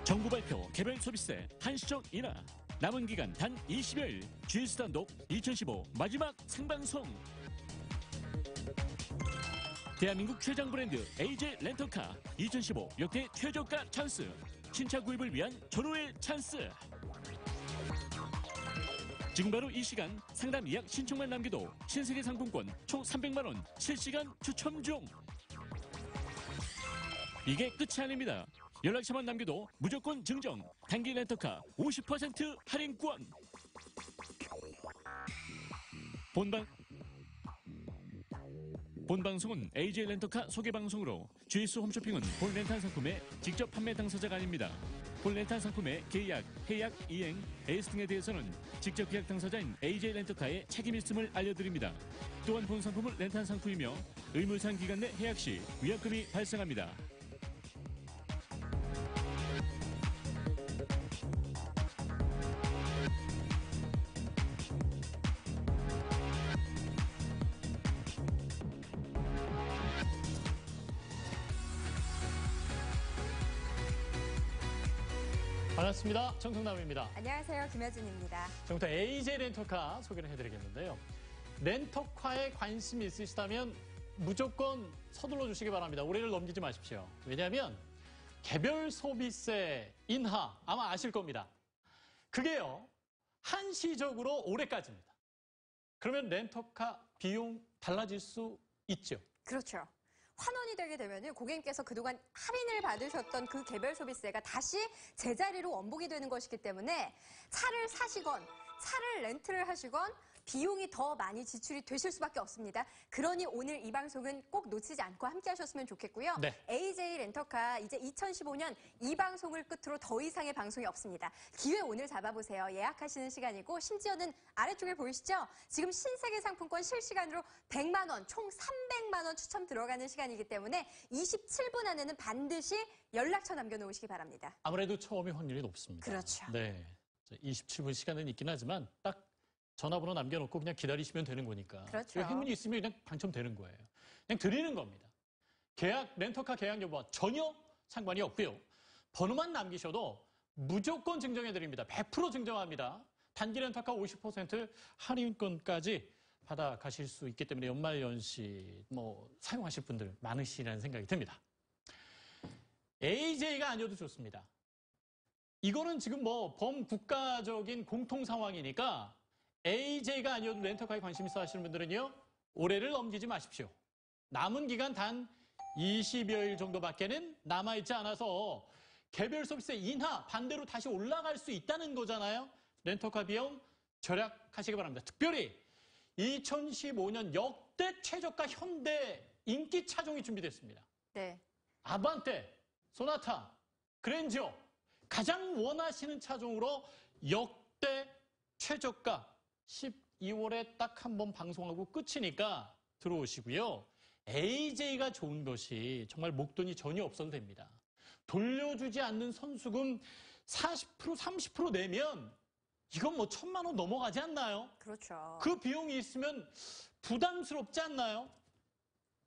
정부 발표 개별 소비세 한시적 인하. 남은 기간 단 20여일. GS 단독 2015 마지막 생방송. 대한민국 최장 브랜드 AJ 렌터카 2015 역대 최저가 찬스. 신차 구입을 위한 전후의 찬스. 지금 바로 이 시간 상담 예약 신청만 남겨도 신세계 상품권 총 300만 원 실시간 추첨 중. 이게 끝이 아닙니다. 연락처만 남겨도 무조건 증정. 단기 렌터카 50% 할인권. 본 방송은 AJ 렌터카 소개 방송으로 GS 홈쇼핑은 본 렌탈 상품의 직접 판매 당사자가 아닙니다. 본 렌탈 상품의 계약, 해약, 이행, AS 등에 대해서는 직접 계약 당사자인 AJ 렌터카의 책임이 있음을 알려드립니다. 또한 본 상품은 렌탈 상품이며 의무상 기간 내 해약 시 위약금이 발생합니다. 반갑습니다. 정성남입니다. 안녕하세요. 김여진입니다. 지금부터 AJ 렌터카 소개를 해드리겠는데요. 렌터카에 관심이 있으시다면 무조건 서둘러 주시기 바랍니다. 올해를 넘기지 마십시오. 왜냐하면 개별 소비세 인하 아마 아실 겁니다. 그게요. 한시적으로 올해까지입니다. 그러면 렌터카 비용 달라질 수 있죠. 그렇죠. 환원이 되게 되면 고객님께서 그동안 할인을 받으셨던 그 개별 소비세가 다시 제자리로 원복이 되는 것이기 때문에 차를 사시건 차를 렌트를 하시건 비용이 더 많이 지출이 되실 수밖에 없습니다. 그러니 오늘 이 방송은 꼭 놓치지 않고 함께 하셨으면 좋겠고요. 네. AJ 렌터카 이제 2015년 이 방송을 끝으로 더 이상의 방송이 없습니다. 기회 오늘 잡아보세요. 예약하시는 시간이고 심지어는 아래쪽에 보이시죠? 지금 신세계 상품권 실시간으로 100만 원, 총 300만 원 추첨 들어가는 시간이기 때문에 27분 안에는 반드시 연락처 남겨놓으시기 바랍니다. 아무래도 처음이 확률이 높습니다. 그렇죠. 네, 27분 시간은 있긴 하지만 딱 전화번호 남겨놓고 그냥 기다리시면 되는 거니까. 그렇죠. 행운이 있으면 그냥 당첨되는 거예요. 그냥 드리는 겁니다. 계약, 렌터카 계약 여부와 전혀 상관이 없고요. 번호만 남기셔도 무조건 증정해드립니다. 100% 증정합니다. 단기 렌터카 50% 할인권까지 받아가실 수 있기 때문에 연말연시 사용하실 분들 많으시라는 생각이 듭니다. AJ가 아니어도 좋습니다. 이거는 지금 범국가적인 공통 상황이니까 AJ가 아니어도 렌터카에 관심 있어 하시는 분들은요, 올해를 넘기지 마십시오. 남은 기간 단 20여일 정도밖에는 남아있지 않아서 개별 소비세 인하 반대로 다시 올라갈 수 있다는 거잖아요. 렌터카 비용 절약하시기 바랍니다. 특별히 2015년 역대 최저가 현대 인기 차종이 준비됐습니다. 네. 아반떼, 소나타, 그랜저 가장 원하시는 차종으로 역대 최저가 12월에 딱 한 번 방송하고 끝이니까 들어오시고요. AJ가 좋은 것이 정말 목돈이 전혀 없어도 됩니다. 돌려주지 않는 선수금 40%, 30% 내면 이건 1,000만 원 넘어가지 않나요? 그렇죠. 그 비용이 있으면 부담스럽지 않나요?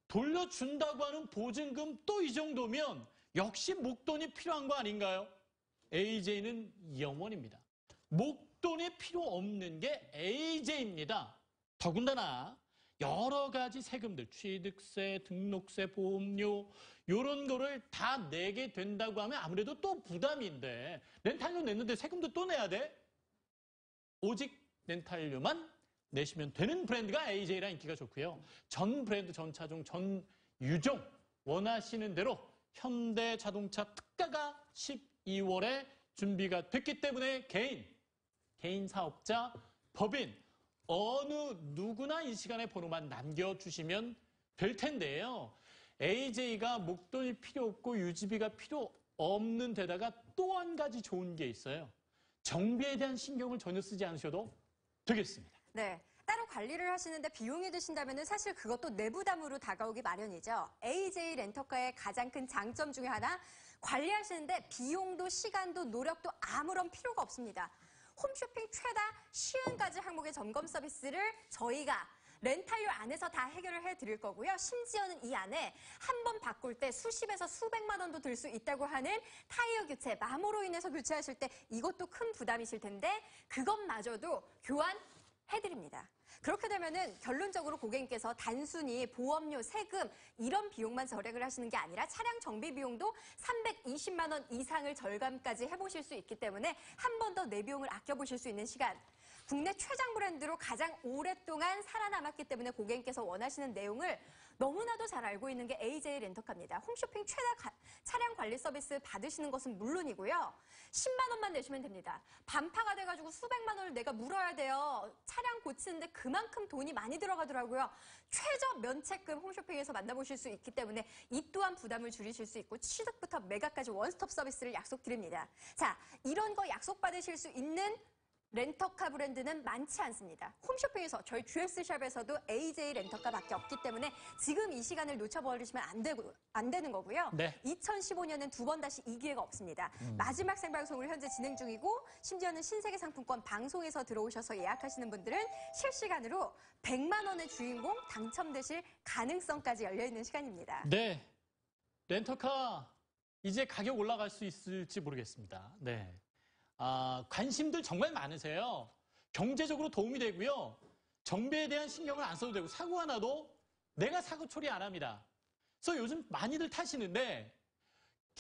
돌려준다고 하는 보증금 또 이 정도면 역시 목돈이 필요한 거 아닌가요? AJ는 영원입니다. 목돈이 필요 없는 게 AJ입니다. 더군다나 여러 가지 세금들, 취득세, 등록세, 보험료 이런 거를 다 내게 된다고 하면 아무래도 또 부담인데 렌탈료 냈는데 세금도 또 내야 돼? 오직 렌탈료만 내시면 되는 브랜드가 AJ라 인기가 좋고요. 전 브랜드, 전 차종, 전 유종 원하시는 대로 현대자동차 특가가 12월에 준비가 됐기 때문에 개인 사업자, 법인 어느 누구나 이 시간에 번호만 남겨주시면 될 텐데요. AJ가 목돈이 필요 없고 유지비가 필요 없는 데다가 또 한 가지 좋은 게 있어요. 정비에 대한 신경을 전혀 쓰지 않으셔도 되겠습니다. 네. 따로 관리를 하시는데 비용이 드신다면 사실 그것도 내부담으로 다가오기 마련이죠. AJ 렌터카의 가장 큰 장점 중에 하나, 관리하시는데 비용도 시간도 노력도 아무런 필요가 없습니다. 홈쇼핑 최다 50가지 항목의 점검 서비스를 저희가 렌탈료 안에서 다 해결을 해드릴 거고요. 심지어는 이 안에 한 번 바꿀 때 수십에서 수백만 원도 들 수 있다고 하는 타이어 교체, 마모로 인해서 교체하실 때 이것도 큰 부담이실 텐데 그것마저도 교환해드립니다. 그렇게 되면은 결론적으로 고객님께서 단순히 보험료, 세금 이런 비용만 절약을 하시는 게 아니라 차량 정비 비용도 320만 원 이상을 절감까지 해보실 수 있기 때문에 한 번 더 내 비용을 아껴보실 수 있는 시간. 국내 최장 브랜드로 가장 오랫동안 살아남았기 때문에 고객님께서 원하시는 내용을 너무나도 잘 알고 있는 게 AJ 렌터카입니다. 홈쇼핑 최다 차량 관리 서비스 받으시는 것은 물론이고요. 10만 원만 내시면 됩니다. 반파가 돼가지고 수백만 원을 내가 물어야 돼요. 차량 고치는데 그만큼 돈이 많이 들어가더라고요. 최저 면책금 홈쇼핑에서 만나보실 수 있기 때문에 이 또한 부담을 줄이실 수 있고 취득부터 매각까지 원스톱 서비스를 약속드립니다. 자, 이런 거 약속받으실 수 있는 렌터카 브랜드는 많지 않습니다. 홈쇼핑에서 저희 GS샵에서도 AJ 렌터카밖에 없기 때문에 지금 이 시간을 놓쳐버리시면 안 되는 거고요. 네. 2015년은 두 번 다시 이 기회가 없습니다. 마지막 생방송을 현재 진행 중이고 심지어는 신세계 상품권 방송에서 들어오셔서 예약하시는 분들은 실시간으로 100만 원의 주인공 당첨되실 가능성까지 열려있는 시간입니다. 네. 렌터카 이제 가격 올라갈 수 있을지 모르겠습니다. 네. 관심들 정말 많으세요. 경제적으로 도움이 되고요. 정비에 대한 신경을 안 써도 되고 사고가 나도 내가 사고 처리 안 합니다. 그래서 요즘 많이들 타시는데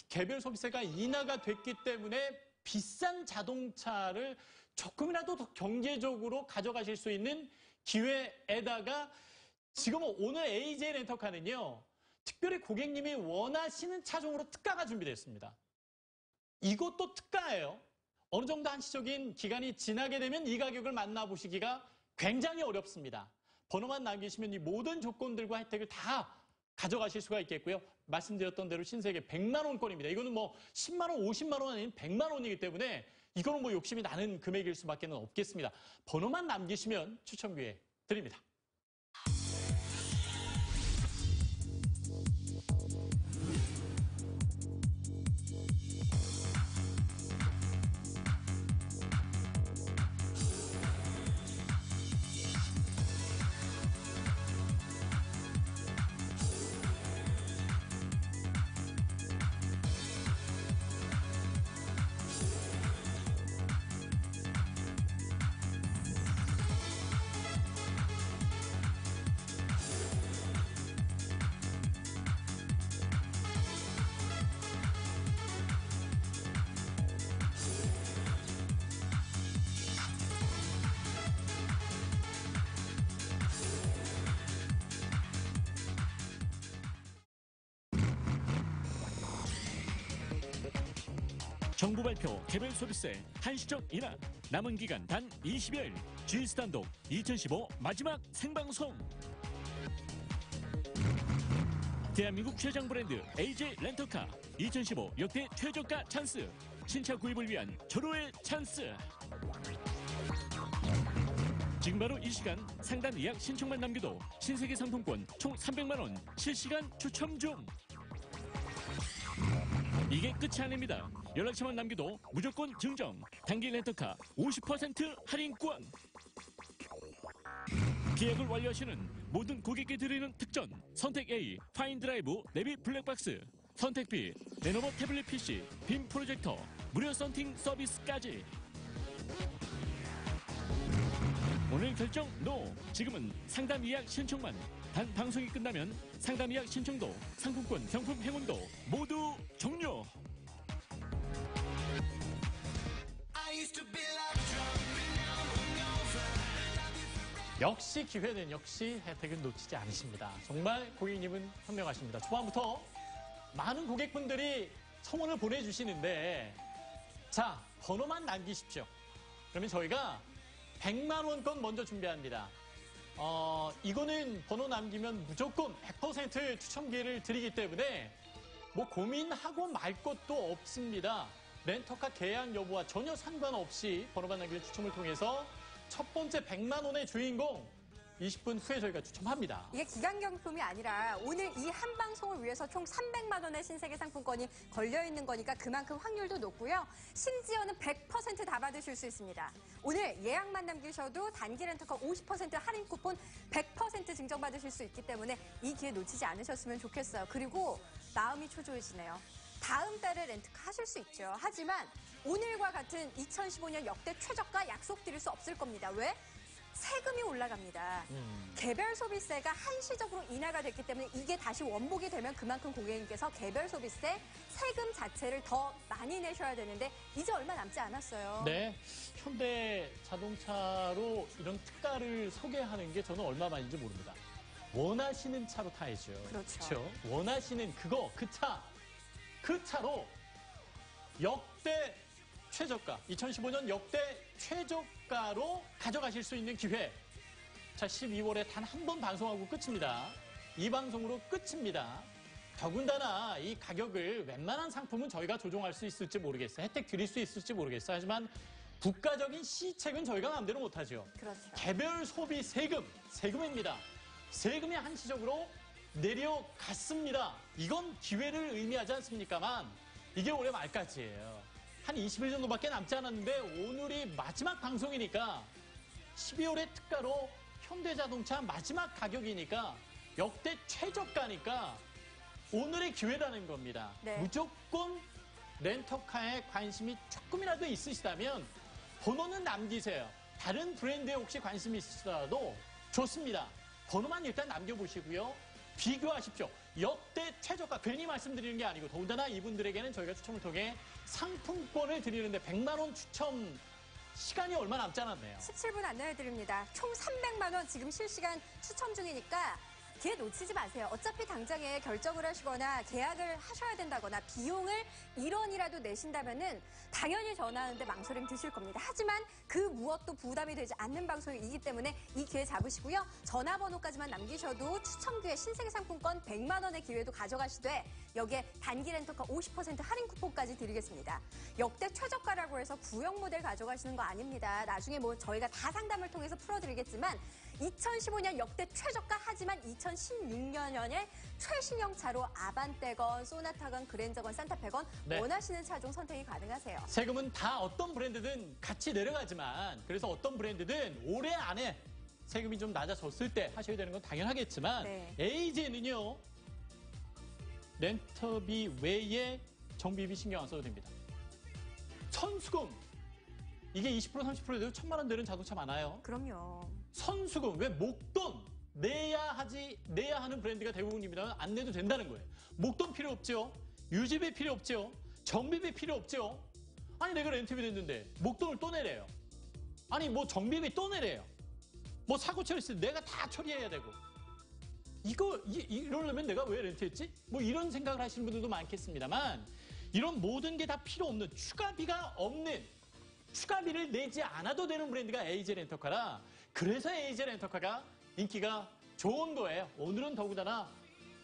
개별 소비세가 인하가 됐기 때문에 비싼 자동차를 조금이라도 더 경제적으로 가져가실 수 있는 기회에다가 지금 오늘 AJ 렌터카는요. 특별히 고객님이 원하시는 차종으로 특가가 준비됐습니다. 이것도 특가예요. 어느 정도 한시적인 기간이 지나게 되면 이 가격을 만나보시기가 굉장히 어렵습니다. 번호만 남기시면 이 모든 조건들과 혜택을 다 가져가실 수가 있겠고요. 말씀드렸던 대로 신세계 100만 원권입니다. 이거는 뭐 10만 원, 50만 원 아닌 100만 원이기 때문에 이거는 뭐 욕심이 나는 금액일 수밖에 없겠습니다. 번호만 남기시면 추첨 기회 드립니다. 정부 발표 개별 소비세 한시적 인하 남은 기간 단 20여일 GS 단독 2015 마지막 생방송. 대한민국 최장 브랜드 AJ 렌터카 2015 역대 최저가 찬스 신차 구입을 위한 절호의 찬스. 지금 바로 이 시간 상단 예약 신청만 남겨도 신세계 상품권 총 300만 원 실시간 추첨 중. 이게 끝이 아닙니다. 연락처만 남겨도 무조건 증정. 단기 렌터카 50% 할인권. 계약을 완료하시는 모든 고객께 드리는 특전. 선택 A 파인드라이브 내비 블랙박스. 선택 B 레노버 태블릿 PC 빔 프로젝터 무료 썬팅 서비스까지. 오늘 결정 NO. 지금은 상담 예약 신청만. 단 방송이 끝나면 상담 예약 신청도 상품권 경품 행운도 모두 종료. 역시 기회는 역시 혜택은 놓치지 않으십니다. 정말 고객님은 현명하십니다. 초반부터 많은 고객분들이 청원을 보내주시는데 자, 번호만 남기십시오. 그러면 저희가 100만 원권 먼저 준비합니다. 이거는 번호 남기면 무조건 100% 추첨 기회를 드리기 때문에 뭐 고민하고 말 것도 없습니다. 렌터카 계약 여부와 전혀 상관없이 번호만 남기는 추첨을 통해서 첫 번째 100만 원의 주인공 20분 후에 저희가 추첨합니다. 이게 기간경품이 아니라 오늘 이 한 방송을 위해서 총 300만 원의 신세계 상품권이 걸려있는 거니까 그만큼 확률도 높고요. 심지어는 100% 다 받으실 수 있습니다. 오늘 예약만 남기셔도 단기 렌터카 50% 할인 쿠폰 100% 증정받으실 수 있기 때문에 이 기회 놓치지 않으셨으면 좋겠어요. 그리고 마음이 초조해지네요. 다음 달에 렌트카 하실 수 있죠. 하지만 오늘과 같은 2015년 역대 최저가 약속드릴 수 없을 겁니다. 왜? 세금이 올라갑니다. 개별 소비세가 한시적으로 인하가 됐기 때문에 이게 다시 원복이 되면 그만큼 고객님께서 개별 소비세 세금 자체를 더 많이 내셔야 되는데 이제 얼마 남지 않았어요. 네, 현대 자동차로 이런 특가를 소개하는 게 저는 얼마만인지 모릅니다. 원하시는 차로 타야죠. 그렇죠. 원하시는 그 차로 역대 최저가, 2015년 역대 최저가로 가져가실 수 있는 기회. 자, 12월에 단 한 번 방송하고 끝입니다. 이 방송으로 끝입니다. 더군다나 이 가격을 웬만한 상품은 저희가 조정할 수 있을지 모르겠어요. 혜택 드릴 수 있을지 모르겠어요. 하지만 국가적인 시책은 저희가 마음대로 못하죠. 그렇죠. 개별 소비 세금입니다. 세금이 한시적으로 내려갔습니다. 이건 기회를 의미하지 않습니까만 이게 올해 말까지예요. 한 20일 정도밖에 남지 않았는데 오늘이 마지막 방송이니까 12월의 특가로 현대자동차 마지막 가격이니까 역대 최저가니까 오늘의 기회라는 겁니다. 네. 무조건 렌터카에 관심이 조금이라도 있으시다면 번호는 남기세요. 다른 브랜드에 혹시 관심이 있으시더라도 좋습니다. 번호만 일단 남겨보시고요. 비교하십시오. 역대 최저가 괜히 말씀드리는 게 아니고 더군다나 이분들에게는 저희가 추첨을 통해 상품권을 드리는데 100만 원 추첨 시간이 얼마 남지 않았네요. 17분 안내해드립니다. 총 300만 원 지금 실시간 추첨 중이니까 기회 놓치지 마세요. 어차피 당장에 결정을 하시거나 계약을 하셔야 된다거나 비용을 1원이라도 내신다면은 당연히 전화하는데 망설임 드실 겁니다. 하지만 그 무엇도 부담이 되지 않는 방송이기 때문에 이 기회 잡으시고요. 전화번호까지만 남기셔도 추첨 기회 신세계 상품권 100만 원의 기회도 가져가시되 여기에 단기 렌터카 50% 할인 쿠폰까지 드리겠습니다. 역대 최저가라고 해서 구형 모델 가져가시는 거 아닙니다. 나중에 뭐 저희가 다 상담을 통해서 풀어드리겠지만 2015년 역대 최저가 하지만 2016년에 최신형 차로 아반떼건, 소나타건, 그랜저건, 산타페건 네. 원하시는 차종 선택이 가능하세요. 세금은 다 어떤 브랜드든 같이 내려가지만 그래서 어떤 브랜드든 올해 안에 세금이 좀 낮아졌을 때 하셔야 되는 건 당연하겠지만 네. AJ는요. 렌터비 외에 정비비 신경 안 써도 됩니다. 선수금 이게 20% 30%에도 1,000만 원 되는 자동차 많아요. 그럼요. 선수금 왜 목돈 내야 하는 브랜드가 대부분입니다. 안 내도 된다는 거예요. 목돈 필요 없죠. 유지비 필요 없죠. 정비비 필요 없죠. 아니 내가 렌트비 냈는데 목돈을 또 내래요. 아니 뭐 정비비 또 내래요. 뭐 사고 처리했을 때 내가 다 처리해야 되고. 이러려면 내가 왜 렌트했지? 뭐 이런 생각을 하시는 분들도 많겠습니다만 이런 모든 게 다 필요 없는 추가비가 없는 추가비를 내지 않아도 되는 브랜드가 AJ 렌터카라 그래서 AJ 렌터카가 인기가 좋은 거예요. 오늘은 더군다나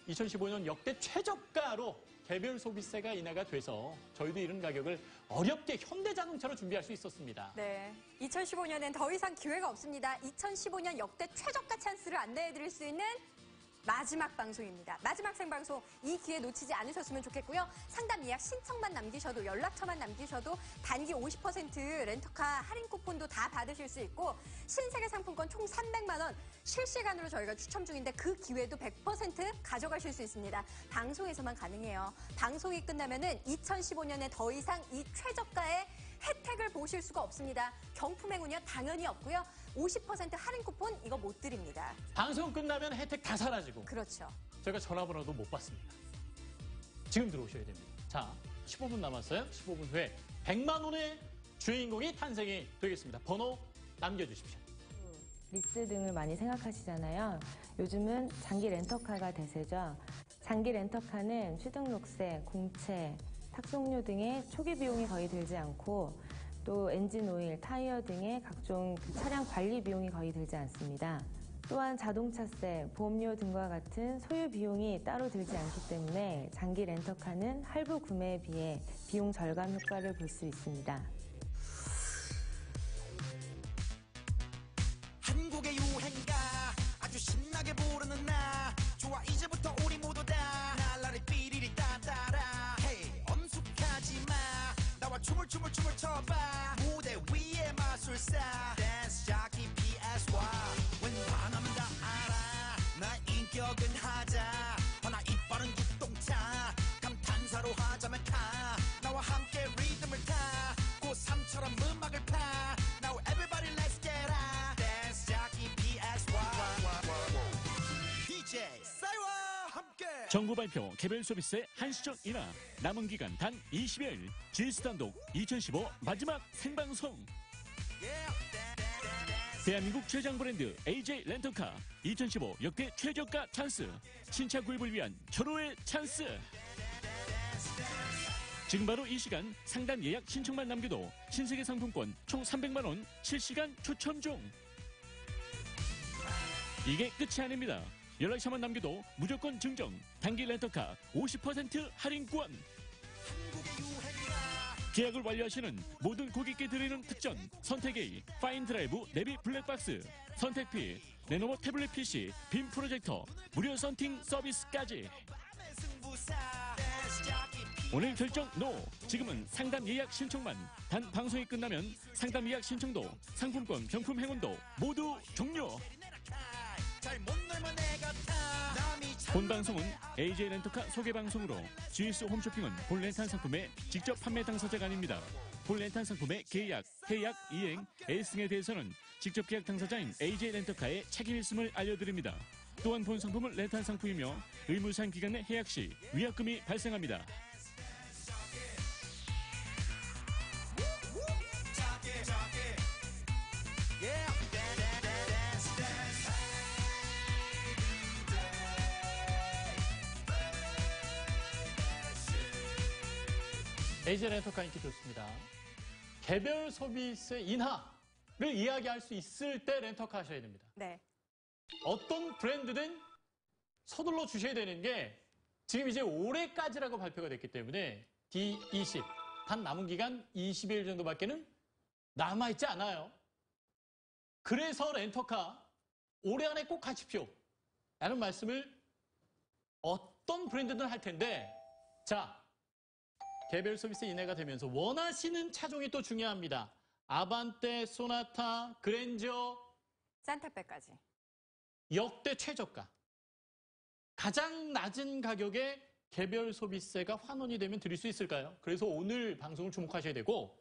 2015년 역대 최저가로 개별 소비세가 인하가 돼서 저희도 이런 가격을 어렵게 현대자동차로 준비할 수 있었습니다. 네. 2015년엔 더 이상 기회가 없습니다. 2015년 역대 최저가 찬스를 안내해드릴 수 있는 마지막 방송입니다. 마지막 생방송 이 기회 놓치지 않으셨으면 좋겠고요. 상담 예약 신청만 남기셔도 연락처만 남기셔도 단기 50% 렌터카 할인 쿠폰도 다 받으실 수 있고 신세계 상품권 총 300만 원 실시간으로 저희가 추첨 중인데 그 기회도 100% 가져가실 수 있습니다. 방송에서만 가능해요. 방송이 끝나면은 2015년에 더 이상 이 최저가의 혜택을 보실 수가 없습니다. 경품행운이요 당연히 없고요. 50% 할인 쿠폰 이거 못 드립니다. 방송 끝나면 혜택 다 사라지고 그렇죠. 저희가 전화번호도 못 받습니다. 지금 들어오셔야 됩니다. 자, 15분 남았어요. 15분 후에 100만 원의 주인공이 탄생이 되겠습니다. 번호 남겨주십시오. 리스 등을 많이 생각하시잖아요. 요즘은 장기 렌터카가 대세죠. 장기 렌터카는 취등록세, 공채, 탁송료 등의 초기 비용이 거의 들지 않고 또 엔진 오일, 타이어 등의 각종 차량 관리 비용이 거의 들지 않습니다. 또한 자동차세, 보험료 등과 같은 소유 비용이 따로 들지 않기 때문에 장기 렌터카는 할부 구매에 비해 비용 절감 효과를 볼 수 있습니다. 한국의 유행가 퇴근하자 허나 이빠른 기동차 감탄사로 하자면 타 나와 함께 리듬을 타 고3처럼 음악을 파 Now everybody let's get out Dance jockey PSY DJ 싸이와 함께 정부 발표 개별 서비스의 한시적 인하 남은 기간 단 20여일 GS 단독 2015 마지막 생방송 대한민국 최장 브랜드 AJ 렌터카 2015 역대 최저가 찬스 신차 구입을 위한 절호의 찬스 지금 바로 이 시간 상단 예약 신청만 남겨도 신세계 상품권 총 300만 원 실시간 추첨 중 이게 끝이 아닙니다. 연락처만 남겨도 무조건 증정 단기 렌터카 50% 할인권 계약을 완료하시는 모든 고객께 드리는 특전 선택 A 파인드라이브 내비 블랙박스 선택 B 레노버 태블릿 PC 빔 프로젝터 무료 썬팅 서비스까지 오늘 결정 NO 지금은 상담 예약 신청만 단 방송이 끝나면 상담 예약 신청도 상품권 경품 행운도 모두 종료 본 방송은 AJ 렌터카 소개 방송으로 GS 홈쇼핑은 본 렌탈 상품의 직접 판매 당사자가 아닙니다. 본 렌탈 상품의 계약, 해약, 이행, 에이스 등에 대해서는 직접 계약 당사자인 AJ 렌터카의 책임 있음을 알려드립니다. 또한 본 상품은 렌탈 상품이며 의무사항 기간 내 해약 시 위약금이 발생합니다. AJ 렌터카 인기 좋습니다. 개별 서비스 인하를 이야기할 수 있을 때 렌터카 하셔야 됩니다. 네. 어떤 브랜드든 서둘러 주셔야 되는 게 지금 이제 올해까지라고 발표가 됐기 때문에 D20 단 남은 기간 20일 정도밖에는 남아있지 않아요. 그래서 렌터카 올해 안에 꼭 가십시오 라는 말씀을 어떤 브랜드든 할 텐데 자 개별 서비스 인하가 되면서 원하시는 차종이 또 중요합니다. 아반떼, 소나타, 그랜저, 산타페까지. 역대 최저가. 가장 낮은 가격에 개별 소비세가 환원이 되면 드릴 수 있을까요? 그래서 오늘 방송을 주목하셔야 되고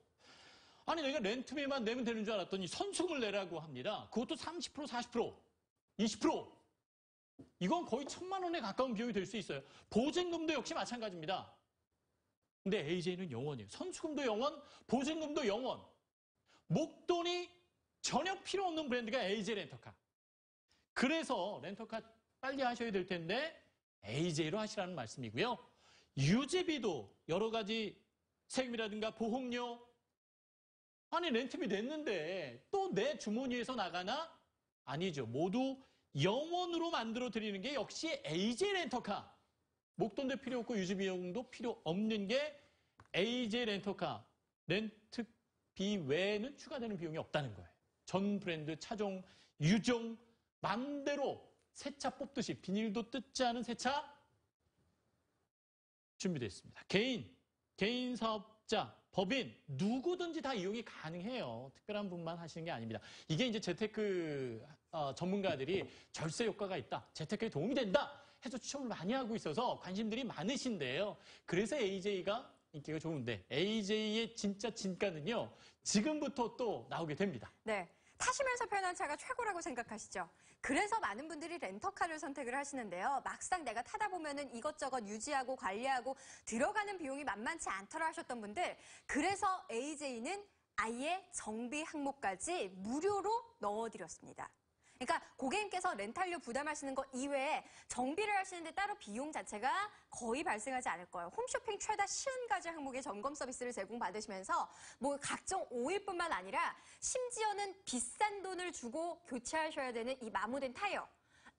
아니 내가 렌트비만 내면 되는 줄 알았더니 선수금을 내라고 합니다. 그것도 30%, 40%, 20%. 이건 거의 1,000만 원에 가까운 비용이 될 수 있어요. 보증금도 역시 마찬가지입니다. 근데 AJ는 영원이에요. 선수금도 영원, 보증금도 영원. 목돈이 전혀 필요 없는 브랜드가 AJ 렌터카. 그래서 렌터카 빨리 하셔야 될 텐데 AJ로 하시라는 말씀이고요. 유지비도 여러 가지 세금이라든가 보험료 아니 렌트비 냈는데 또 내 주머니에서 나가나? 아니죠. 모두 영원으로 만들어 드리는 게 역시 AJ 렌터카. 목돈도 필요 없고 유지비용도 필요 없는 게 AJ 렌터카. 렌트비 외에는 추가되는 비용이 없다는 거예요. 전 브랜드 차종, 유종, 맘대로 새 차 뽑듯이 비닐도 뜯지 않은 새 차 준비되어 있습니다. 개인 사업자, 법인 누구든지 다 이용이 가능해요. 특별한 분만 하시는 게 아닙니다. 이게 이제 재테크 전문가들이 절세 효과가 있다. 재테크에 도움이 된다. 해서 추천을 많이 하고 있어서 관심들이 많으신데요. 그래서 AJ가 인기가 좋은데 AJ의 진짜 진가는요. 지금부터 또 나오게 됩니다. 네. 타시면서 편한 차가 최고라고 생각하시죠? 그래서 많은 분들이 렌터카를 선택을 하시는데요. 막상 내가 타다 보면은 이것저것 유지하고 관리하고 들어가는 비용이 만만치 않더라 하셨던 분들, 그래서 AJ는 아예 정비 항목까지 무료로 넣어드렸습니다. 그러니까 고객님께서 렌탈료 부담하시는 것 이외에 정비를 하시는데 따로 비용 자체가 거의 발생하지 않을 거예요. 홈쇼핑 최다 50가지 항목의 점검 서비스를 제공받으시면서 뭐 각종 오일뿐만 아니라 심지어는 비싼 돈을 주고 교체하셔야 되는 이 마모된 타이어.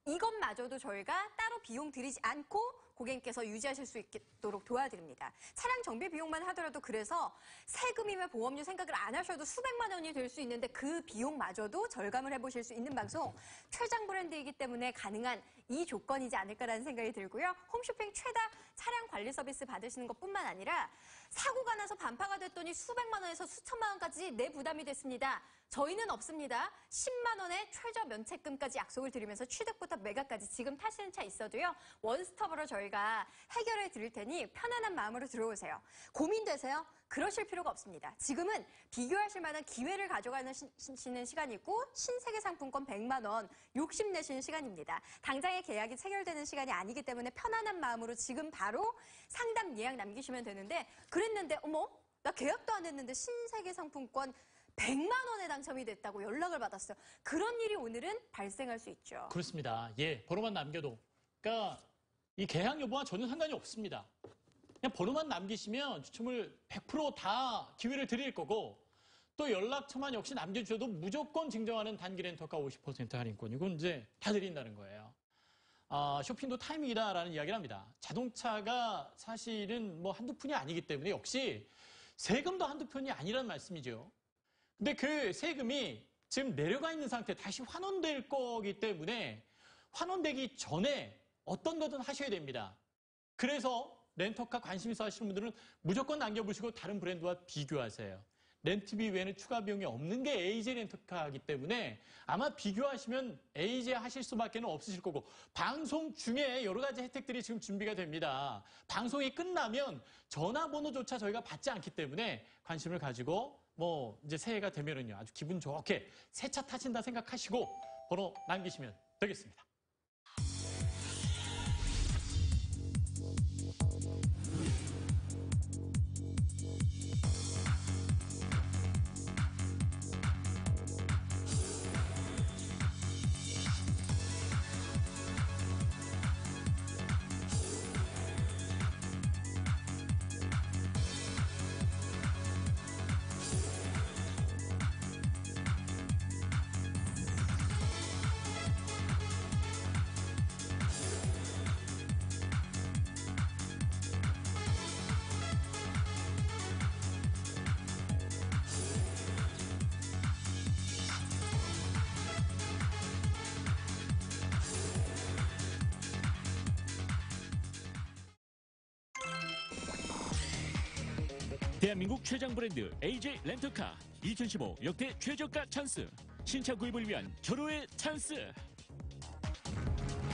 이것마저도 저희가 따로 비용 들이지 않고 고객님께서 유지하실 수 있도록 도와드립니다. 차량 정비 비용만 하더라도 그래서 세금이며 보험료 생각을 안 하셔도 수백만 원이 될 수 있는데 그 비용마저도 절감을 해보실 수 있는 방송 최장 브랜드이기 때문에 가능한 이 조건이지 않을까라는 생각이 들고요. 홈쇼핑 최다 차량 관리 서비스 받으시는 것뿐만 아니라 사고가 나서 반파가 됐더니 수백만 원에서 수천만 원까지 내 부담이 됐습니다. 저희는 없습니다. 10만 원의 최저 면책금까지 약속을 드리면서 취득부터 매각까지 지금 타시는 차 있어도요. 원스톱으로 저희가 해결해 드릴 테니 편안한 마음으로 들어오세요. 고민되세요? 그러실 필요가 없습니다. 지금은 비교하실 만한 기회를 가져가는 시간이고 신세계 상품권 100만 원 욕심내시는 시간입니다. 당장의 계약이 체결되는 시간이 아니기 때문에 편안한 마음으로 지금 바로 상담 예약 남기시면 되는데 그랬는데 어머 나 계약도 안 했는데 신세계 상품권 100만 원에 당첨이 됐다고 연락을 받았어요. 그런 일이 오늘은 발생할 수 있죠. 그렇습니다. 예, 번호만 남겨도. 그러니까 이 계약 여부와 전혀 상관이 없습니다. 그냥 번호만 남기시면 추첨을 100% 기회를 드릴 거고 또 연락처만 역시 남겨주셔도 무조건 증정하는 단기 렌터카 50% 할인권. 이건 이제 다 드린다는 거예요. 쇼핑도 타이밍이다라는 이야기를 합니다. 자동차가 사실은 뭐 한두 푼이 아니기 때문에 역시 세금도 한두 푼이 아니란 말씀이죠. 근데 그 세금이 지금 내려가 있는 상태 다시 환원될 거기 때문에 환원되기 전에 어떤 거든 하셔야 됩니다. 그래서 렌터카 관심 있어 하시는 분들은 무조건 남겨보시고 다른 브랜드와 비교하세요. 렌트비 외에는 추가 비용이 없는 게 AJ 렌터카이기 때문에 아마 비교하시면 AJ 하실 수밖에 없으실 거고 방송 중에 여러 가지 혜택들이 지금 준비가 됩니다. 방송이 끝나면 전화번호조차 저희가 받지 않기 때문에 관심을 가지고 뭐 이제 새해가 되면은요 아주 기분 좋게 새 차 타신다 생각하시고 번호 남기시면 되겠습니다. 대한민국 최장 브랜드 AJ 렌터카 2015 역대 최저가 찬스 신차 구입을 위한 절호의 찬스.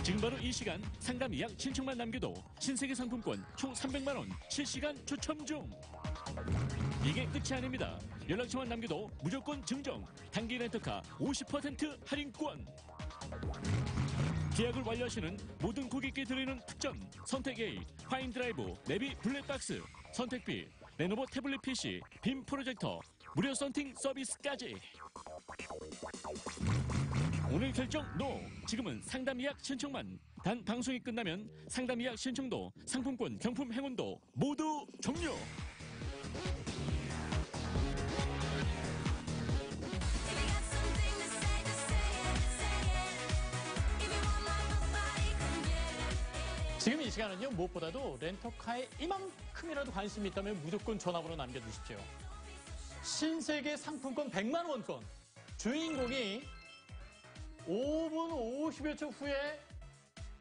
지금 바로 이 시간 상담 예약 신청만 남겨도 신세계 상품권 총 300만 원 실시간 추첨 중. 이게 끝이 아닙니다. 연락처만 남겨도 무조건 증정 단기 렌터카 50% 할인권. 계약을 완료하시는 모든 고객께 드리는 특전 선택 A 파인드라이브 내비 블랙박스 선택 B 레노버 태블릿 PC 빔 프로젝터 무료 썬팅 서비스까지. 오늘 결정 NO. 지금은 상담 예약 신청만. 단 방송이 끝나면 상담 예약 신청도 상품권 경품 행운도 모두 종료. 지금 이 시간은요 무엇보다도 렌터카에 이만큼이라도 관심이 있다면 무조건 전화번호 남겨주십시오. 신세계 상품권 100만 원권 주인공이 5분 50여 초 후에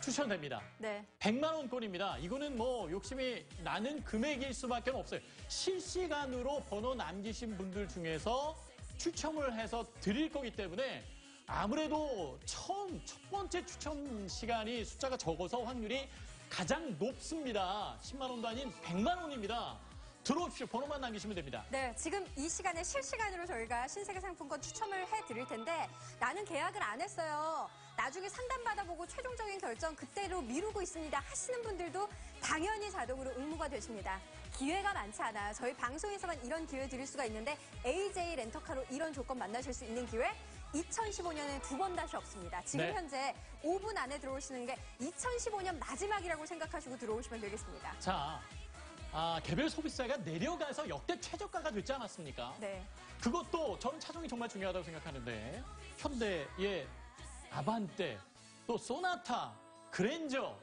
추천됩니다. 네. 100만 원권입니다. 이거는 뭐 욕심이 나는 금액일 수밖에 없어요. 실시간으로 번호 남기신 분들 중에서 추첨을 해서 드릴 거기 때문에 아무래도 첫 번째 추첨 시간이 숫자가 적어서 확률이 가장 높습니다. 10만 원도 아닌 100만 원입니다. 들어오십시오. 번호만 남기시면 됩니다. 네, 지금 이 시간에 실시간으로 저희가 신세계 상품권 추첨을 해드릴 텐데 나는 계약을 안 했어요. 나중에 상담 받아보고 최종적인 결정 그때로 미루고 있습니다 하시는 분들도 당연히 자동으로 응모가 되십니다. 기회가 많지 않아요. 저희 방송에서만 이런 기회 드릴 수가 있는데 AJ 렌터카로 이런 조건 만나실 수 있는 기회 2015년에 두 번 다시 없습니다. 지금 네. 현재 5분 안에 들어오시는 게 2015년 마지막이라고 생각하시고 들어오시면 되겠습니다. 자, 개별 소비세가 내려가서 역대 최저가가 됐지 않았습니까? 네. 그것도 저는 차종이 정말 중요하다고 생각하는데 현대의 아반떼, 또 소나타, 그랜저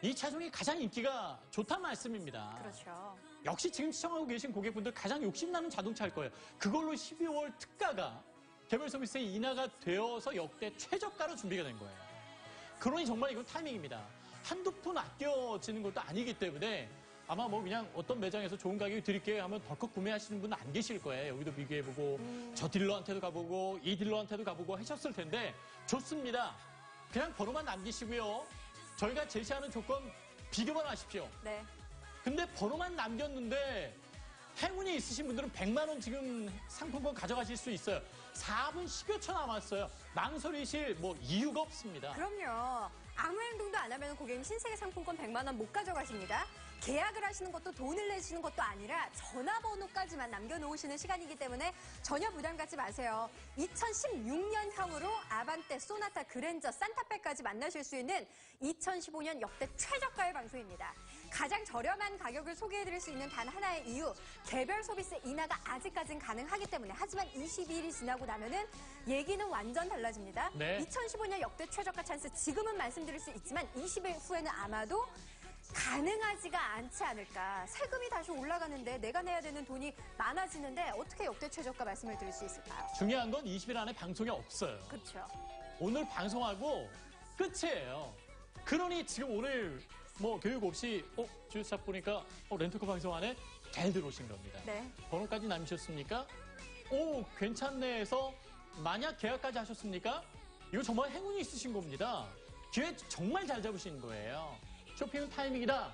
이 차종이 가장 인기가 좋단 말씀입니다. 그렇죠. 역시 지금 시청하고 계신 고객분들 가장 욕심나는 자동차일 거예요. 그걸로 12월 특가가 개별 소비세 인하가 되어서 역대 최저가로 준비가 된 거예요. 그러니 정말 이건 타이밍입니다. 한두 푼 아껴지는 것도 아니기 때문에 아마 뭐 그냥 어떤 매장에서 좋은 가격에 드릴게요 하면 덜컥 구매하시는 분은 안 계실 거예요. 여기도 비교해보고 저 딜러한테도 가보고 이 딜러한테도 가보고 하셨을 텐데 좋습니다. 그냥 번호만 남기시고요. 저희가 제시하는 조건 비교만 하십시오. 네. 근데 번호만 남겼는데 행운이 있으신 분들은 100만 원 지금 상품권 가져가실 수 있어요. 4분 10여 초 남았어요. 망설이실 뭐 이유가 없습니다. 그럼요. 아무 행동도 안 하면 고객님 신세계 상품권 100만 원 못 가져가십니다. 계약을 하시는 것도 돈을 내시는 것도 아니라 전화번호까지만 남겨놓으시는 시간이기 때문에 전혀 부담 갖지 마세요. 2016년형으로 아반떼, 소나타, 그랜저, 산타페까지 만나실 수 있는 2015년 역대 최저가의 방송입니다. 가장 저렴한 가격을 소개해드릴 수 있는 단 하나의 이유, 개별 소비세 인하가 아직까지는 가능하기 때문에. 하지만 22일이 지나고 나면은 얘기는 완전 달라집니다. 네. 2015년 역대 최저가 찬스 지금은 말씀드릴 수 있지만 20일 후에는 아마도 가능하지가 않지 않을까. 세금이 다시 올라가는데 내가 내야 되는 돈이 많아지는데 어떻게 역대 최저가 말씀을 드릴 수 있을까요? 중요한 건 20일 안에 방송이 없어요. 그렇죠. 오늘 방송하고 끝이에요. 그러니 지금 오늘 뭐 교육 없이 주유사 보니까 렌터카 방송 안에 잘 들어오신 겁니다. 네. 번호까지 남기셨습니까? 괜찮네 해서 만약 계약까지 하셨습니까? 이거 정말 행운이 있으신 겁니다. 기회 정말 잘 잡으신 거예요. 쇼핑은 타이밍이다.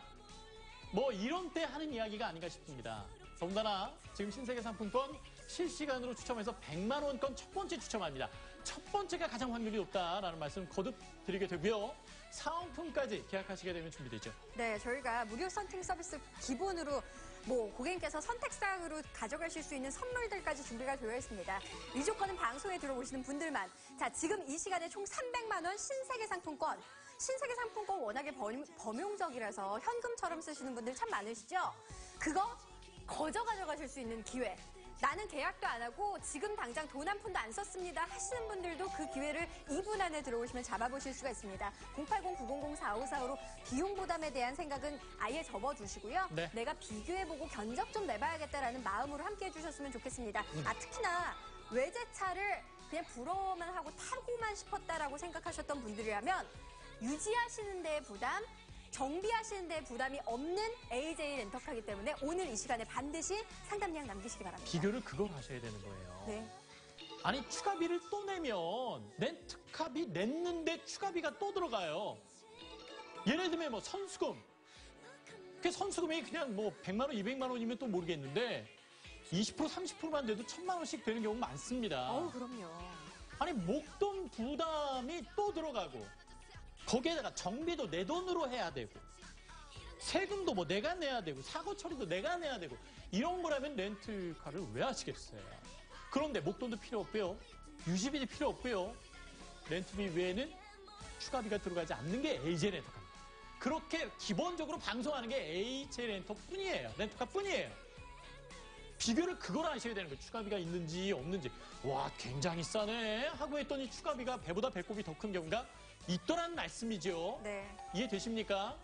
뭐 이런 때 하는 이야기가 아닌가 싶습니다. 더군다나 지금 신세계 상품권 실시간으로 추첨해서 100만 원권 첫 번째 추첨합니다. 첫 번째가 가장 확률이 높다라는 말씀 거듭 드리게 되고요. 사은품까지 계약하시게 되면 준비되죠. 네, 저희가 무료 선팅 서비스 기본으로 고객님께서 선택사항으로 가져가실 수 있는 선물들까지 준비가 되어 있습니다. 이 조건은 방송에 들어오시는 분들만. 자, 지금 이 시간에 총 300만 원 신세계 상품권. 신세계 상품권 워낙에 범용적이라서 현금처럼 쓰시는 분들 참 많으시죠? 그거 거저 가져가실 수 있는 기회. 나는 계약도 안 하고 지금 당장 돈 한 푼도 안 썼습니다 하시는 분들도 그 기회를 2분 안에 들어오시면 잡아보실 수가 있습니다. 080-900-4545로 비용 부담에 대한 생각은 아예 접어두시고요. 네. 내가 비교해보고 견적 좀 내봐야겠다라는 마음으로 함께 해주셨으면 좋겠습니다. 특히나 외제차를 그냥 부러워만 하고 타고만 싶었다라고 생각하셨던 분들이라면 유지하시는 데의 부담, 정비하시는 데 부담이 없는 AJ 렌터카이기 때문에 오늘 이 시간에 반드시 상담량 남기시기 바랍니다. 비교를 그걸 하셔야 되는 거예요. 네. 아니 추가비를 또 내면 렌트카비 냈는데 추가비가 또 들어가요. 예를 들면 뭐 선수금. 그 선수금이 그냥 뭐 100만 원, 200만 원이면 또 모르겠는데 20% 30%만 돼도 1000만 원씩 되는 경우 많습니다. 그럼요. 아니 목돈 부담이 또 들어가고 거기에다가 정비도 내 돈으로 해야 되고 세금도 뭐 내가 내야 되고 사고 처리도 내가 내야 되고 이런 거라면 렌트카를 왜 하시겠어요? 그런데 목돈도 필요 없고요. 유지비도 필요 없고요. 렌트비 외에는 추가비가 들어가지 않는 게 AJ 렌터카입니다. 그렇게 기본적으로 방송하는 게 AJ 렌터뿐이에요. 렌터카뿐이에요. 비교를 그걸 아셔야 되는 거예요. 추가비가 있는지 없는지. 와 굉장히 싸네 하고 했더니 추가비가 배보다 배꼽이 더 큰 경우가 있더란 말씀이죠. 네. 이해되십니까?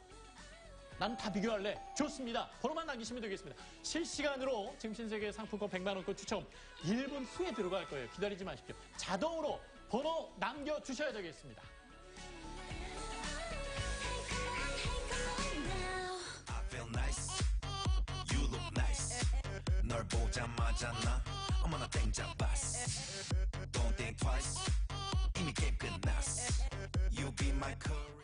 난 다 비교할래. 좋습니다. 번호만 남기시면 되겠습니다. 실시간으로 지금 신세계 상품권 100만 원권 추첨 1분 후에 들어갈 거예요. 기다리지 마십시오. 자동으로 번호 남겨주셔야 되겠습니다. I feel nice. You look nice. 널 보자마자 나 어머나 땡 잡았어. Don't think twice. 이미 게임 끝났어. You be my curry.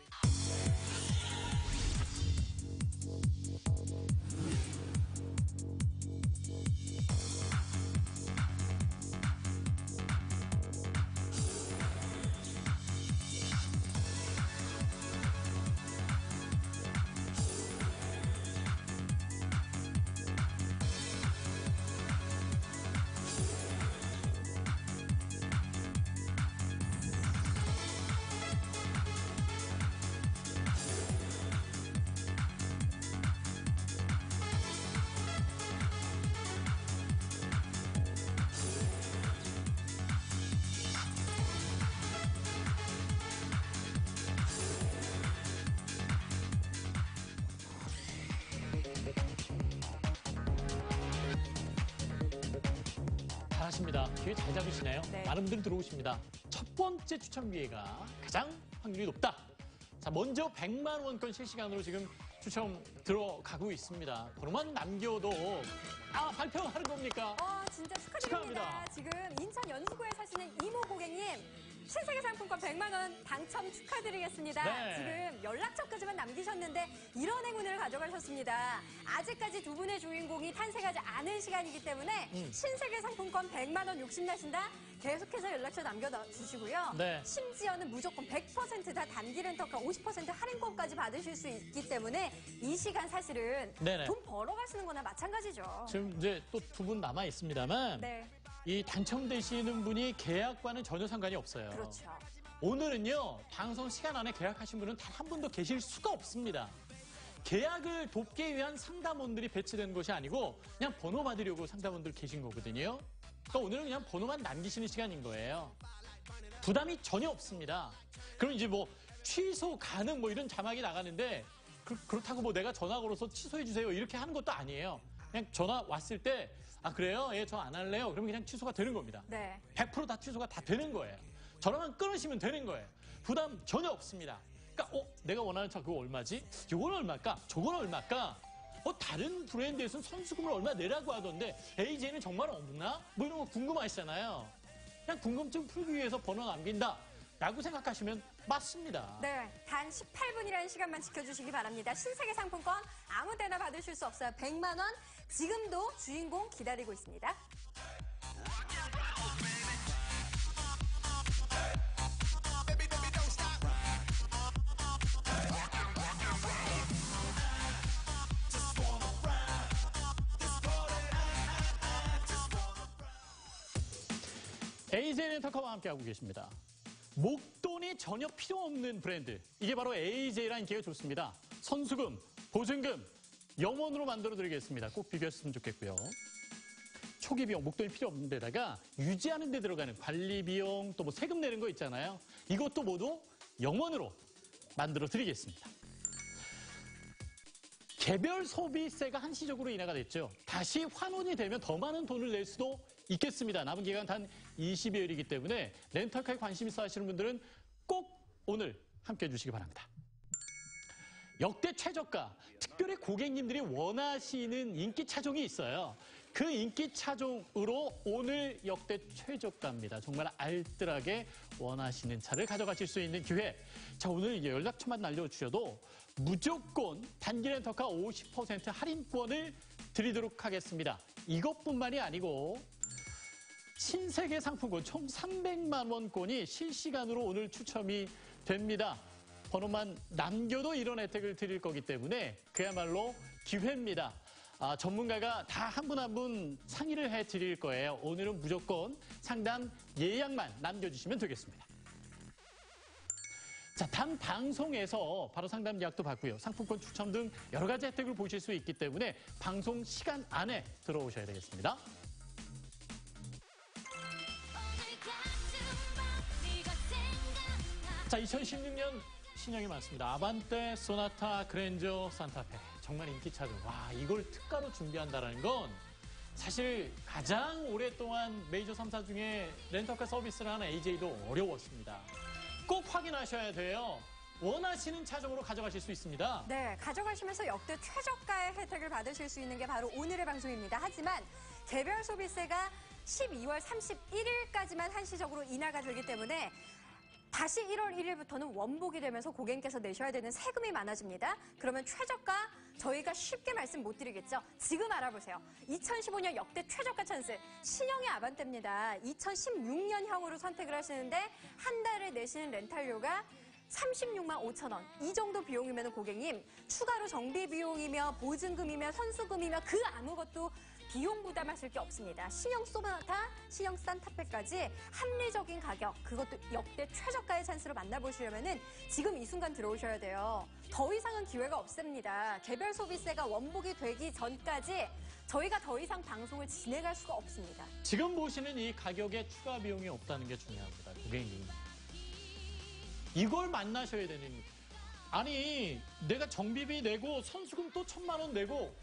잘하십니다. 기회 잘 잡으시네요. 네. 많은 분들이 들어오십니다. 첫 번째 추첨 기회가 가장 확률이 높다. 자, 먼저 100만 원권 실시간으로 지금 추첨 들어가고 있습니다. 번호만 남겨도 발표하는 겁니까? 진짜 축하드립니다. 축하합니다. 지금 인천 연수구에 사시는 이모 고객님 신세계 상품권 100만 원 당첨 축하드리겠습니다. 네. 지금 연락처까지만 남기셨는데 이런 행운을 가져가셨습니다. 아직까지 두 분의 주인공이 탄생하지 않은 시간이기 때문에 신세계 상품권 100만 원 욕심나신다? 계속해서 연락처 남겨주시고요. 네. 심지어는 무조건 100% 단기 렌터카 50% 할인권까지 받으실 수 있기 때문에 이 시간 사실은 네네. 돈 벌어가시는 거나 마찬가지죠. 지금 이제 또 두 분 남아 있습니다만 네, 이 당첨되시는 분이 계약과는 전혀 상관이 없어요. 그렇죠. 오늘은요, 방송 시간 안에 계약하신 분은 단 한 분도 계실 수가 없습니다. 계약을 돕기 위한 상담원들이 배치된 것이 아니고 그냥 번호 받으려고 상담원들 계신 거거든요. 그러니까 오늘은 그냥 번호만 남기시는 시간인 거예요. 부담이 전혀 없습니다. 그럼 이제 뭐 취소 가능 뭐 이런 자막이 나가는데 그렇다고 뭐 내가 전화 걸어서 취소해 주세요 이렇게 하는 것도 아니에요. 그냥 전화 왔을 때 그래요? 예, 저 안 할래요. 그러면 그냥 취소가 되는 겁니다. 네. 100% 다 취소가 다 되는 거예요. 전화만 끊으시면 되는 거예요. 부담 전혀 없습니다. 그러니까 내가 원하는 차 그거 얼마지? 이건 얼마일까? 저건 얼마일까? 다른 브랜드에서는 선수금을 얼마 내라고 하던데 AJ는 정말 없나? 뭐 이런 거 궁금하시잖아요. 그냥 궁금증 풀기 위해서 번호 남긴다 라고 생각하시면 맞습니다. 네, 단 18분이라는 시간만 지켜주시기 바랍니다. 신세계 상품권 아무 때나 받으실 수 없어요. 100만 원 지금도 주인공 기다리고 있습니다. AJ 렌터카와 함께하고 계십니다. 목돈이 전혀 필요 없는 브랜드. 이게 바로 AJ라는 기회가 좋습니다. 선수금, 보증금, 영원으로 만들어드리겠습니다. 꼭 비교했으면 좋겠고요. 초기 비용, 목돈이 필요 없는 데다가 유지하는 데 들어가는 관리 비용, 또 뭐 세금 내는 거 있잖아요. 이것도 모두 영원으로 만들어드리겠습니다. 개별 소비세가 한시적으로 인하가 됐죠. 다시 환원이 되면 더 많은 돈을 낼 수도 있겠습니다. 남은 기간 단 20여일이기 때문에 렌터카에 관심 있어 하시는 분들은 꼭 오늘 함께해 주시기 바랍니다. 역대 최저가, 특별히 고객님들이 원하시는 인기 차종이 있어요. 그 인기 차종으로 오늘 역대 최저가입니다. 정말 알뜰하게 원하시는 차를 가져가실 수 있는 기회. 자, 오늘 연락처만 날려주셔도 무조건 단기 렌터카 50% 할인권을 드리도록 하겠습니다. 이것뿐만이 아니고 신세계 상품권 총 300만 원권이 실시간으로 오늘 추첨이 됩니다. 번호만 남겨도 이런 혜택을 드릴 거기 때문에 그야말로 기회입니다. 전문가가 다 한 분 한 분 상의를 해드릴 거예요. 오늘은 무조건 상담 예약만 남겨주시면 되겠습니다. 자, 단 방송에서 바로 상담 예약도 받고요. 상품권 추첨 등 여러 가지 혜택을 보실 수 있기 때문에 방송 시간 안에 들어오셔야 되겠습니다. 자, 2016년 신형이 많습니다. 아반떼, 소나타, 그랜저, 산타페. 정말 인기 차죠. 와, 이걸 특가로 준비한다는 건 사실 가장 오랫동안 메이저 3사 중에 렌터카 서비스를 하는 AJ도 어려웠습니다. 꼭 확인하셔야 돼요. 원하시는 차종으로 가져가실 수 있습니다. 네, 가져가시면서 역대 최저가의 혜택을 받으실 수 있는 게 바로 오늘의 방송입니다. 하지만 개별 소비세가 12월 31일까지만 한시적으로 인하가 되기 때문에 다시 1월 1일부터는 원복이 되면서 고객님께서 내셔야 되는 세금이 많아집니다. 그러면 최저가 저희가 쉽게 말씀 못 드리겠죠. 지금 알아보세요. 2015년 역대 최저가 찬스 신형의 아반떼입니다. 2016년형으로 선택을 하시는데 한 달에 내시는 렌탈료가 36만 5천 원. 이 정도 비용이면 고객님 추가로 정비 비용이며 보증금이며 선수금이며 그 아무것도 비용 부담하실 게 없습니다. 신형 소나타, 신형 산타페까지 합리적인 가격, 그것도 역대 최저가의 찬스로 만나보시려면은 지금 이 순간 들어오셔야 돼요. 더 이상은 기회가 없습니다. 개별 소비세가 원복이 되기 전까지 저희가 더 이상 방송을 진행할 수가 없습니다. 지금 보시는 이 가격에 추가 비용이 없다는 게 중요합니다. 고객님. 이걸 만나셔야 되는. 아니, 내가 정비비 내고 선수금 또 1,000만 원 내고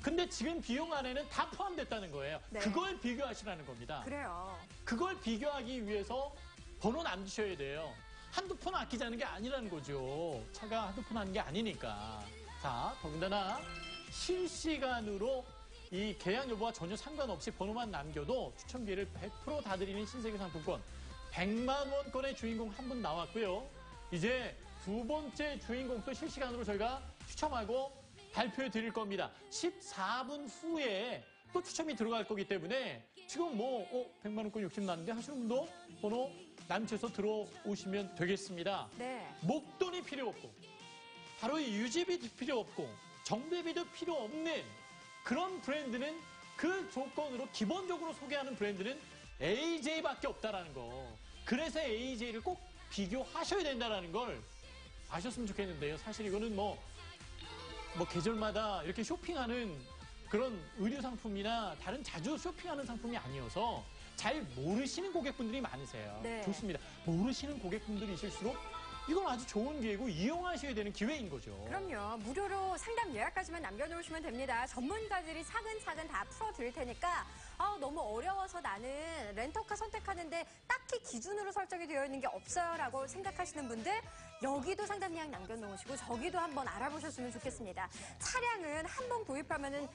근데 지금 비용 안에는 다 포함됐다는 거예요. 네. 그걸 비교하시라는 겁니다. 그래요. 그걸 비교하기 위해서 번호 남기셔야 돼요. 한두 푼 아끼자는 게 아니라는 거죠. 차가 한두 푼 하는 게 아니니까. 자, 더군다나 실시간으로 이 계약 여부와 전혀 상관없이 번호만 남겨도 추첨 기회를 100% 다 드리는 신세계 상품권 100만 원권의 주인공 한 분 나왔고요. 이제 두 번째 주인공도 실시간으로 저희가 추첨하고 발표해 드릴 겁니다. 14분 후에 또 추첨이 들어갈 거기 때문에 지금 100만 원권 욕심 나는데 하시는 분도 번호 남겨서 들어오시면 되겠습니다. 네. 목돈이 필요 없고 바로 유지비도 필요 없고 정비비도 필요 없는 그런 브랜드는 그 조건으로 기본적으로 소개하는 브랜드는 AJ밖에 없다라는 거. 그래서 AJ를 꼭 비교하셔야 된다는 걸 아셨으면 좋겠는데요. 사실 이거는 뭐 계절마다 이렇게 쇼핑하는 그런 의류 상품이나 다른 자주 쇼핑하는 상품이 아니어서 잘 모르시는 고객분들이 많으세요. 네. 좋습니다. 모르시는 고객분들이실수록 이건 아주 좋은 기회고 이용하셔야 되는 기회인 거죠. 그럼요. 무료로 상담 예약까지만 남겨놓으시면 됩니다. 전문가들이 차근차근 다 풀어드릴 테니까 너무 어려워서 나는 렌터카 선택하는데 딱히 기준으로 설정이 되어 있는 게 없어요라고 생각하시는 분들 여기도 상담 예약 남겨놓으시고 저기도 한번 알아보셨으면 좋겠습니다. 차량은 한 번 구입하면은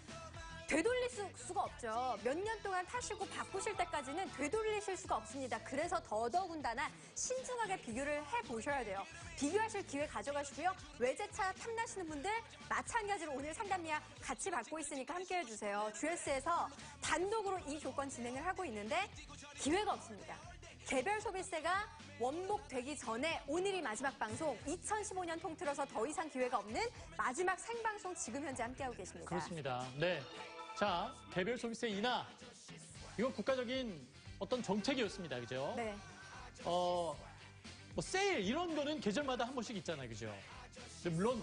되돌릴 수가 없죠. 몇 년 동안 타시고 바꾸실 때까지는 되돌리실 수가 없습니다. 그래서 더더군다나 신중하게 비교를 해보셔야 돼요. 비교하실 기회 가져가시고요. 외제차 탐나시는 분들 마찬가지로 오늘 상담 예약 같이 받고 있으니까 함께 해주세요. GS에서 단독으로 이 조건 진행을 하고 있는데 기회가 없습니다. 개별 소비세가 원복되기 전에 오늘이 마지막 방송 2015년 통틀어서 더 이상 기회가 없는 마지막 생방송 지금 현재 함께하고 계십니다. 그렇습니다. 네. 자, 개별 소비세 인하. 이건 국가적인 어떤 정책이었습니다. 그죠? 네. 세일 이런 거는 계절마다 한 번씩 있잖아요. 그죠? 근데 물론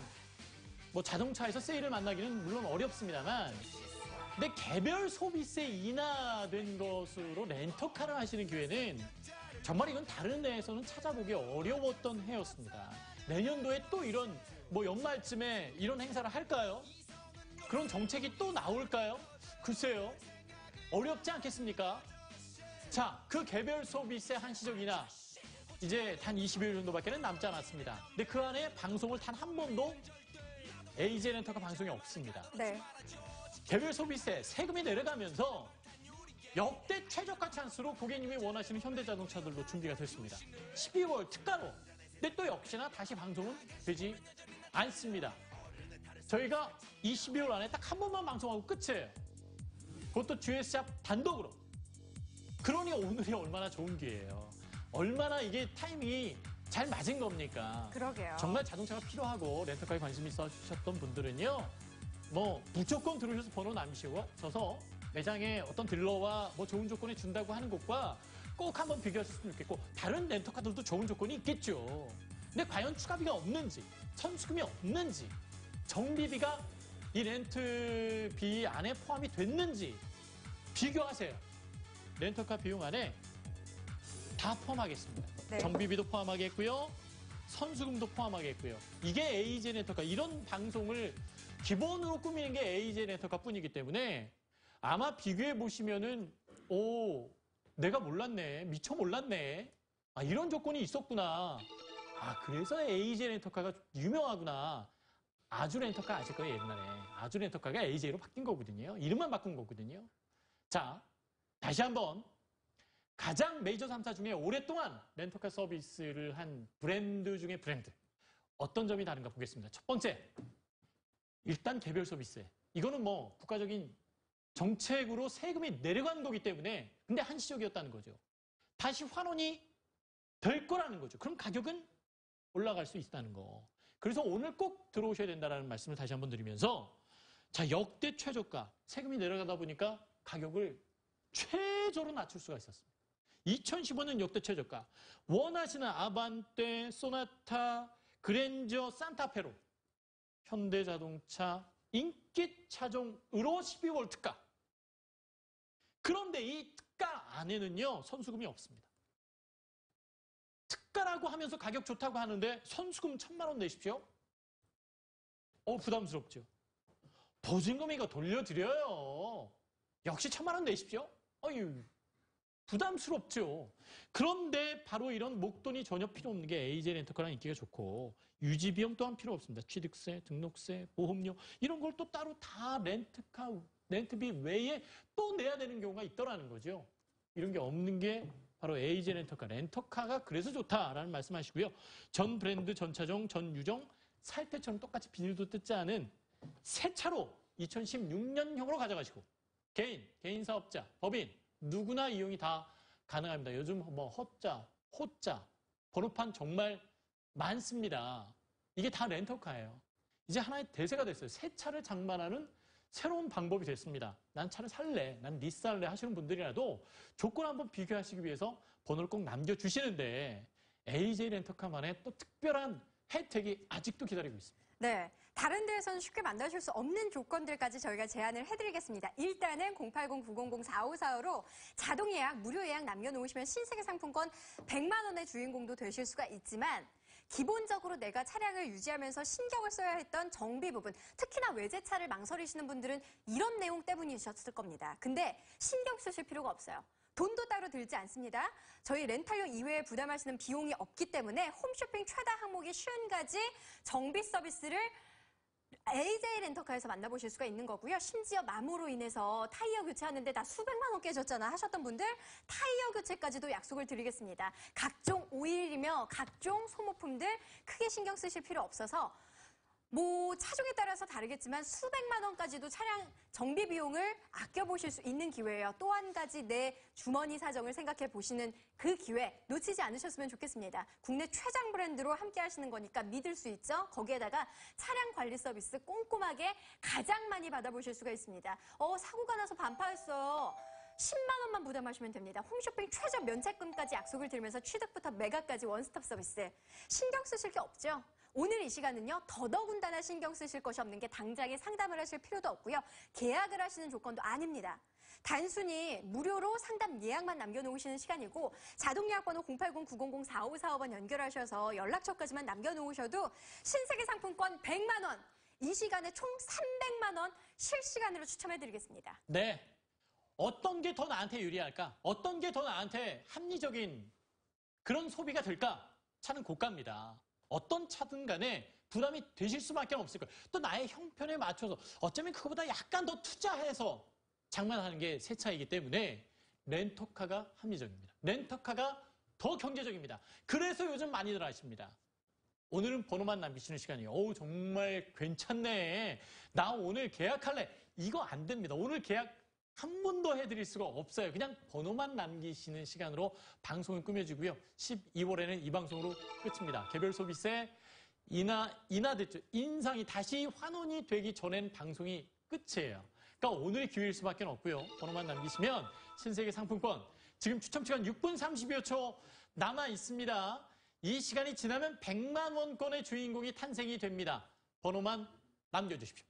자동차에서 세일을 만나기는 물론 어렵습니다만 근데 개별 소비세 인하된 것으로 렌터카를 하시는 기회는 정말 이건 다른 해에서는 찾아보기 어려웠던 해였습니다. 내년도에 또 이런 연말쯤에 이런 행사를 할까요? 그런 정책이 또 나올까요? 글쎄요. 어렵지 않겠습니까? 자, 그 개별 소비세 한시적 인하 이제 단 20일 정도밖에 남지 않았습니다. 근데 그 안에 방송을 단 한 번도 AJ 렌터카 방송이 없습니다. 네. 개별 소비세 세금이 내려가면서 역대 최저가 찬스로 고객님이 원하시는 현대자동차들로 준비가 됐습니다. 12월 특가로. 근데 또 역시나 다시 방송은 되지 않습니다. 저희가 이 12월 안에 딱 한 번만 방송하고 끝이에요. 그것도 GS샵 단독으로. 그러니 오늘이 얼마나 좋은 기회예요. 얼마나 이게 타이밍이 잘 맞은 겁니까? 그러게요. 정말 자동차가 필요하고 렌터카에 관심이 있으셨던 분들은요. 무조건 들어오셔서 번호 남기셔서 매장에 어떤 딜러와 좋은 조건을 준다고 하는 곳과 꼭 한번 비교하셨으면 좋겠고 다른 렌터카들도 좋은 조건이 있겠죠. 근데 과연 추가비가 없는지 선수금이 없는지 정비비가 이 렌트비 안에 포함이 됐는지 비교하세요. 렌터카 비용 안에 다 포함하겠습니다. 네. 정비비도 포함하겠고요. 선수금도 포함하겠고요. 이게 AJ 렌터카 이런 방송을 기본으로 꾸미는 게 AJ 렌터카 뿐이기 때문에 아마 비교해 보시면은 내가 몰랐네. 미처 몰랐네. 이런 조건이 있었구나. 그래서 AJ 렌터카가 유명하구나. 아주 렌터카 아실 거예요, 옛날에. 아주 렌터카가 AJ로 바뀐 거거든요. 이름만 바꾼 거거든요. 자, 다시 한번 가장 메이저 3사 중에 오랫동안 렌터카 서비스를 한 브랜드 중에 브랜드. 어떤 점이 다른가 보겠습니다. 첫 번째, 일단 개별 소비세. 이거는 국가적인 정책으로 세금이 내려간 거기 때문에 근데 한시적이었다는 거죠. 다시 환원이 될 거라는 거죠. 그럼 가격은 올라갈 수 있다는 거. 그래서 오늘 꼭 들어오셔야 된다는 말씀을 다시 한번 드리면서 자, 역대 최저가 세금이 내려가다 보니까 가격을 최저로 낮출 수가 있었습니다. 2015년 역대 최저가 원하시는 아반떼, 소나타, 그랜저, 산타페로 현대자동차 인기 차종으로 12월 특가. 그런데 이 특가 안에는요 선수금이 없습니다. 특가라고 하면서 가격 좋다고 하는데 선수금 1,000만 원 내십시오. 부담스럽죠. 보증금 이거 돌려드려요. 역시 1,000만 원 내십시오. 부담스럽죠. 그런데 바로 이런 목돈이 전혀 필요 없는 게 AJ 렌터카랑 인기가 좋고 유지 비용 또한 필요 없습니다. 취득세, 등록세, 보험료 이런 걸 또 따로 다 렌트비 외에 또 내야 되는 경우가 있더라는 거죠. 이런 게 없는 게 바로 AJ 렌터카. 렌터카가 그래서 좋다라는 말씀하시고요. 전 브랜드, 전 차종, 전 유종 살 때처럼 똑같이 비닐도 뜯지 않은 새 차로 2016년형으로 가져가시고 개인 사업자, 법인 누구나 이용이 다 가능합니다. 요즘 뭐 허자, 호자, 번호판 정말 많습니다. 이게 다 렌터카예요. 이제 하나의 대세가 됐어요. 새 차를 장만하는 새로운 방법이 됐습니다. 난 차를 살래, 난 리스할래 하시는 분들이라도 조건 한번 비교하시기 위해서 번호를 꼭 남겨주시는데 AJ 렌터카만의 또 특별한 혜택이 아직도 기다리고 있습니다. 네, 다른 데에서는 쉽게 만나실 수 없는 조건들까지 저희가 제안을 해드리겠습니다. 일단은 080-900-4545로 자동 예약, 무료 예약 남겨놓으시면 신세계 상품권 100만 원의 주인공도 되실 수가 있지만 기본적으로 내가 차량을 유지하면서 신경을 써야 했던 정비 부분, 특히나 외제차를 망설이시는 분들은 이런 내용 때문이셨을 겁니다. 근데 신경 쓰실 필요가 없어요. 돈도 따로 들지 않습니다. 저희 렌탈료 이외에 부담하시는 비용이 없기 때문에 홈쇼핑 최다 항목이 50가지 정비 서비스를 AJ 렌터카에서 만나보실 수가 있는 거고요. 심지어 마모로 인해서 타이어 교체하는데 다 수백만 원 깨졌잖아 하셨던 분들 타이어 교체까지도 약속을 드리겠습니다. 각종 오일이며 각종 소모품들 크게 신경 쓰실 필요 없어서 뭐 차종에 따라서 다르겠지만 수백만 원까지도 차량 정비 비용을 아껴보실 수 있는 기회예요. 또 한 가지 내 주머니 사정을 생각해 보시는 그 기회 놓치지 않으셨으면 좋겠습니다. 국내 최장 브랜드로 함께 하시는 거니까 믿을 수 있죠. 거기에다가 차량 관리 서비스 꼼꼼하게 가장 많이 받아보실 수가 있습니다. 사고가 나서 반파했어요. 10만 원만 부담하시면 됩니다. 홈쇼핑 최저 면책금까지 약속을 드리면서 취득부터 매각까지 원스톱 서비스. 신경 쓰실 게 없죠? 오늘 이 시간은요. 더더군다나 신경 쓰실 것이 없는 게 당장에 상담을 하실 필요도 없고요. 계약을 하시는 조건도 아닙니다. 단순히 무료로 상담 예약만 남겨놓으시는 시간이고 자동예약번호 080-900-4545번 연결하셔서 연락처까지만 남겨놓으셔도 신세계 상품권 100만 원, 이 시간에 총 300만 원 실시간으로 추첨해드리겠습니다. 네. 어떤 게 더 나한테 유리할까? 어떤 게 더 나한테 합리적인 그런 소비가 될까? 차는 고가입니다. 어떤 차든 간에 부담이 되실 수밖에 없을 거예요. 또 나의 형편에 맞춰서 어쩌면 그거보다 약간 더 투자해서 장만하는 게 새 차이기 때문에 렌터카가 합리적입니다. 렌터카가 더 경제적입니다. 그래서 요즘 많이들 하십니다. 오늘은 번호만 남기시는 시간이에요. 정말 괜찮네. 나 오늘 계약할래. 이거 안 됩니다. 오늘 계약 한 번도 해드릴 수가 없어요. 그냥 번호만 남기시는 시간으로 방송을 꾸며지고요. 12월에는 이 방송으로 끝입니다. 개별 소비세 인하됐죠. 인상이 다시 환원이 되기 전엔 방송이 끝이에요. 그러니까 오늘 기회일 수밖에 없고요. 번호만 남기시면 신세계 상품권 지금 추첨 시간 6분 30여 초 남아 있습니다. 이 시간이 지나면 100만 원권의 주인공이 탄생이 됩니다. 번호만 남겨주십시오.